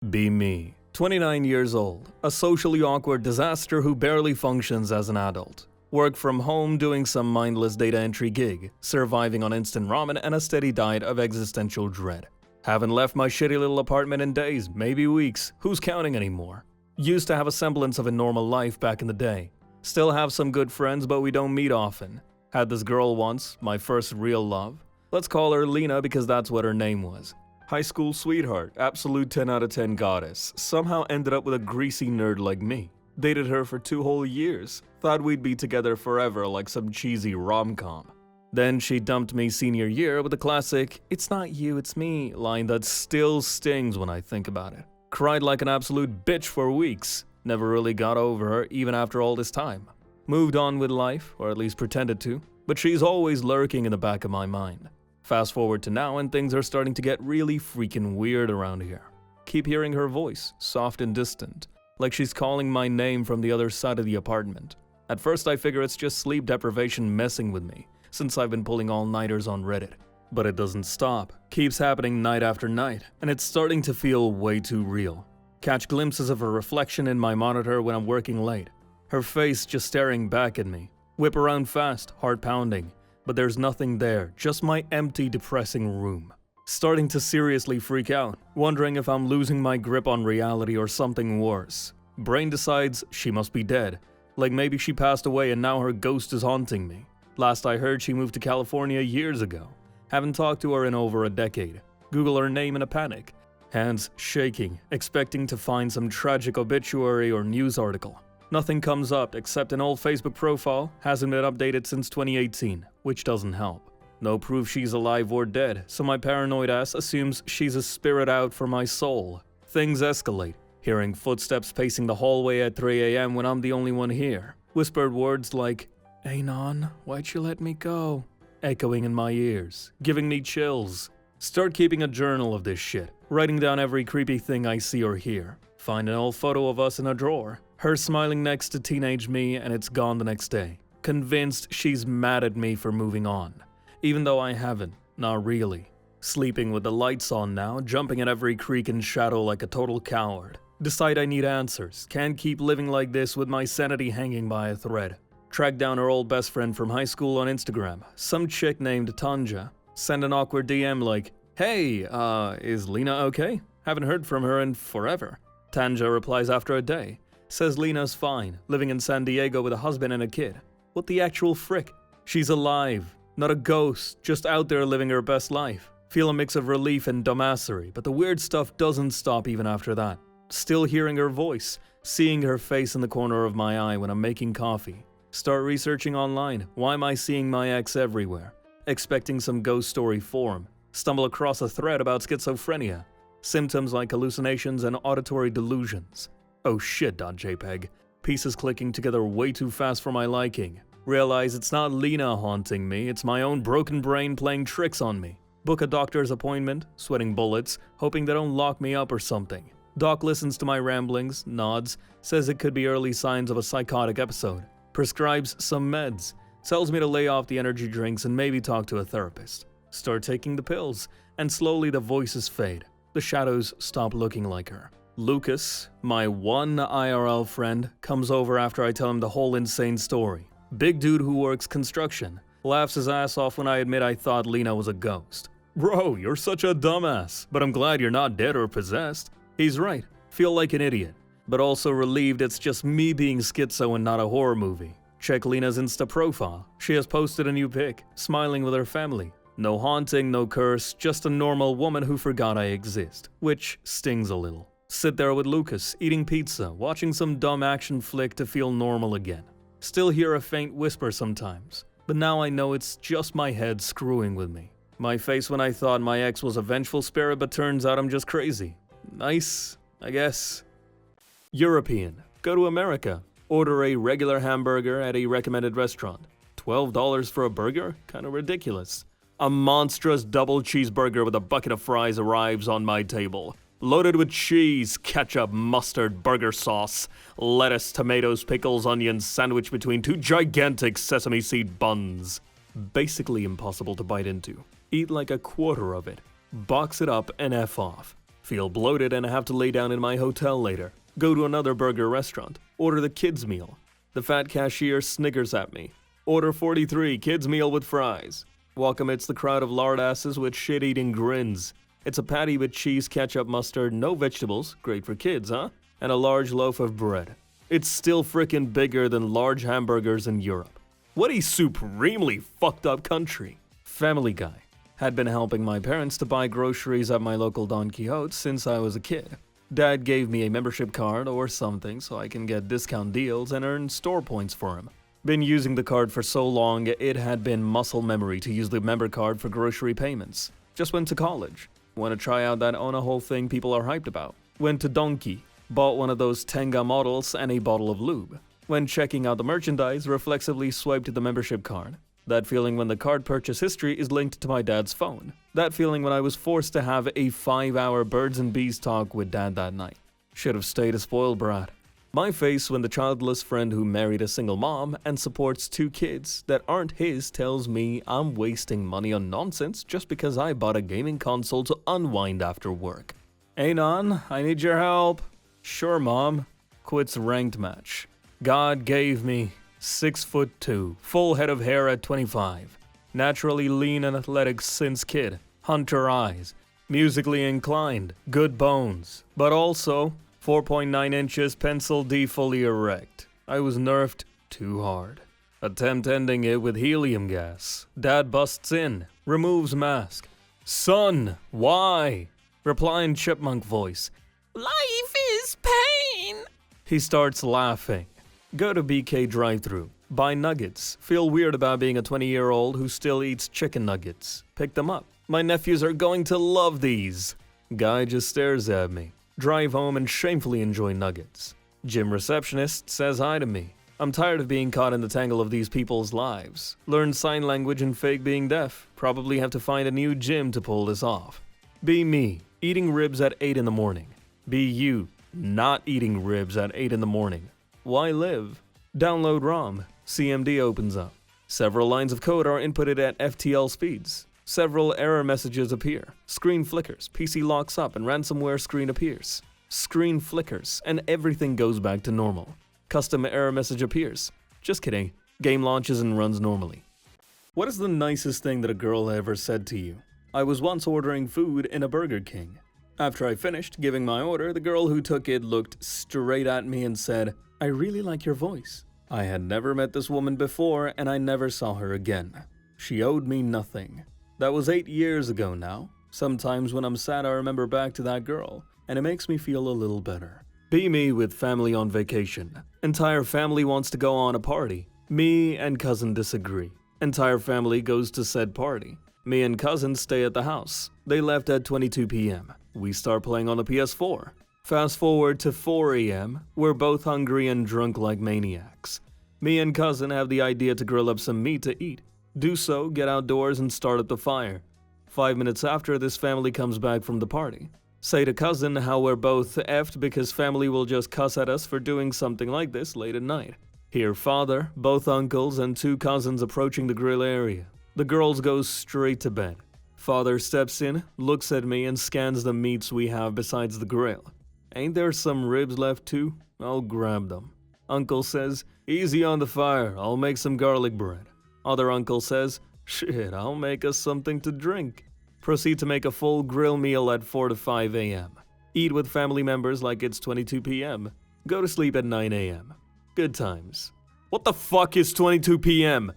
Be me. 29 years old, a socially awkward disaster who barely functions as an adult. Work from home doing some mindless data entry gig, surviving on instant ramen and a steady diet of existential dread. Haven't left my shitty little apartment in days, maybe weeks, who's counting anymore? Used to have a semblance of a normal life back in the day. Still have some good friends, but we don't meet often. Had this girl once, my first real love. Let's call her Lena because that's what her name was. High school sweetheart, absolute 10 out of 10 goddess, somehow ended up with a greasy nerd like me. Dated her for 2 whole years, thought we'd be together forever like some cheesy rom-com. Then she dumped me senior year with the classic, "It's not you, it's me" line that still stings when I think about it. Cried like an absolute bitch for weeks, never really got over her even after all this time. Moved on with life, or at least pretended to, but she's always lurking in the back of my mind. Fast forward to now and things are starting to get really freaking weird around here. Keep hearing her voice, soft and distant, like she's calling my name from the other side of the apartment. At first I figure it's just sleep deprivation messing with me, since I've been pulling all-nighters on Reddit. But it doesn't stop, keeps happening night after night, and it's starting to feel way too real. Catch glimpses of her reflection in my monitor when I'm working late. Her face just staring back at me. Whip around fast, heart pounding. But there's nothing there, just my empty, depressing room. Starting to seriously freak out, wondering if I'm losing my grip on reality or something worse. Brain decides she must be dead, like maybe she passed away and now her ghost is haunting me. Last I heard she moved to California years ago. Haven't talked to her in over a decade. Google her name in a panic. Hands shaking, expecting to find some tragic obituary or news article. Nothing comes up except an old Facebook profile, hasn't been updated since 2018, which doesn't help. No proof she's alive or dead, so my paranoid ass assumes she's a spirit out for my soul. Things escalate, hearing footsteps pacing the hallway at 3 a.m. when I'm the only one here. Whispered words like, "Anon, why'd you let me go?" echoing in my ears, giving me chills. Start keeping a journal of this shit, writing down every creepy thing I see or hear. Find an old photo of us in a drawer. Her smiling next to teenage me and it's gone the next day. Convinced she's mad at me for moving on. Even though I haven't, not really. Sleeping with the lights on now, jumping at every creak and shadow like a total coward. Decide I need answers, can't keep living like this with my sanity hanging by a thread. Track down her old best friend from high school on Instagram, some chick named Tanja. Send an awkward DM like, "Hey, is Lena okay? Haven't heard from her in forever." Tanja replies after a day. Says Lena's fine, living in San Diego with a husband and a kid. What the actual frick? She's alive, not a ghost, just out there living her best life. Feel a mix of relief and dumbassery, but the weird stuff doesn't stop even after that. Still hearing her voice, seeing her face in the corner of my eye when I'm making coffee. Start researching online, why am I seeing my ex everywhere? Expecting some ghost story form. Stumble across a thread about schizophrenia. Symptoms like hallucinations and auditory delusions. Oh shit.jpg. Pieces clicking together way too fast for my liking. Realize it's not Lena haunting me, it's my own broken brain playing tricks on me. Book a doctor's appointment, sweating bullets, hoping they don't lock me up or something. Doc listens to my ramblings, nods, says it could be early signs of a psychotic episode. Prescribes some meds, tells me to lay off the energy drinks and maybe talk to a therapist. Start taking the pills, and slowly the voices fade. The shadows stop looking like her. Lucas, my one IRL friend, comes over after I tell him the whole insane story. Big dude who works construction. Laughs his ass off when I admit I thought Lena was a ghost. "Bro, you're such a dumbass, but I'm glad you're not dead or possessed." He's right. Feel like an idiot. But also relieved it's just me being schizo and not a horror movie. Check Lena's Insta profile. She has posted a new pic, smiling with her family. No haunting, no curse, just a normal woman who forgot I exist. Which stings a little. Sit there with Lucas, eating pizza, watching some dumb action flick to feel normal again. Still hear a faint whisper sometimes, but now I know it's just my head screwing with me. My face when I thought my ex was a vengeful spirit, but turns out I'm just crazy. Nice, I guess. European. Go to America. Order a regular hamburger at a recommended restaurant. $12 for a burger? Kinda ridiculous. A monstrous double cheeseburger with a bucket of fries arrives on my table. Loaded with cheese, ketchup, mustard, burger sauce, lettuce, tomatoes, pickles, onions, sandwiched between 2 gigantic sesame seed buns. Basically impossible to bite into. Eat like a quarter of it. Box it up and F off. Feel bloated and have to lay down in my hotel later. Go to another burger restaurant. Order the kids' meal. The fat cashier snickers at me. Order 43, kids' meal with fries. Walk amidst the crowd of lard asses with shit-eating grins. It's a patty with cheese, ketchup, mustard, no vegetables, great for kids, huh? And a large loaf of bread. It's still frickin' bigger than large hamburgers in Europe. What a supremely fucked up country. Family Guy. Had been helping my parents to buy groceries at my local Don Quixote since I was a kid. Dad gave me a membership card or something so I can get discount deals and earn store points for him. Been using the card for so long, it had been muscle memory to use the member card for grocery payments. Just went to college. Want to try out that own a whole thing people are hyped about. Went to Donkey. Bought one of those Tenga models and a bottle of lube. When checking out the merchandise, reflexively swiped the membership card. That feeling when the card purchase history is linked to my dad's phone. That feeling when I was forced to have a 5-hour birds and bees talk with dad that night. Should have stayed a spoiled brat. My face when the childless friend who married a single mom and supports 2 kids that aren't his tells me I'm wasting money on nonsense just because I bought a gaming console to unwind after work. Anon, I need your help. Sure, mom. Quits ranked match. God gave me 6'2", full head of hair at 25. Naturally lean and athletic since kid. Hunter eyes. Musically inclined. Good bones. But also 4.9 inches pencil D fully erect. I was nerfed too hard. Attempt ending it with helium gas. Dad busts in. Removes mask. Son, why? Reply in chipmunk voice. Life is pain. He starts laughing. Go to BK drive-thru. Buy nuggets. Feel weird about being a 20-year-old who still eats chicken nuggets. Pick them up. My nephews are going to love these. Guy just stares at me. Drive home and shamefully enjoy nuggets. Gym receptionist says hi to me. I'm tired of being caught in the tangle of these people's lives. Learn sign language and fake being deaf. Probably have to find a new gym to pull this off. Be me. Eating ribs at 8 in the morning. Be you. Not eating ribs at 8 in the morning. Why live? Download ROM. CMD opens up. Several lines of code are inputted at FTL speeds. Several error messages appear. Screen flickers. PC locks up and ransomware screen appears. Screen flickers and everything goes back to normal. Custom error message appears. Just kidding. Game launches and runs normally. What is the nicest thing that a girl ever said to you? I was once ordering food in a Burger King. After I finished giving my order, the girl who took it looked straight at me and said, I really like your voice. I had never met this woman before and I never saw her again. She owed me nothing. That was 8 years ago now. Sometimes when I'm sad I remember back to that girl, and it makes me feel a little better. Be me with family on vacation. Entire family wants to go on a party. Me and cousin disagree. Entire family goes to said party. Me and cousin stay at the house. They left at 22 p.m. We start playing on the PS4. Fast forward to 4 a.m. We're both hungry and drunk like maniacs. Me and cousin have the idea to grill up some meat to eat. Do so, get outdoors and start up the fire. 5 minutes after, this family comes back from the party. Say to cousin how we're both effed because family will just cuss at us for doing something like this late at night. Hear father, both uncles, and 2 cousins approaching the grill area. The girls go straight to bed. Father steps in, looks at me, and scans the meats we have besides the grill. Ain't there some ribs left too? I'll grab them. Uncle says, easy on the fire, I'll make some garlic bread. Other uncle says, shit, I'll make us something to drink. Proceed to make a full grill meal at 4 to 5 a.m. Eat with family members like it's 22 p.m. Go to sleep at 9 a.m. Good times. What the fuck is 22 p.m.?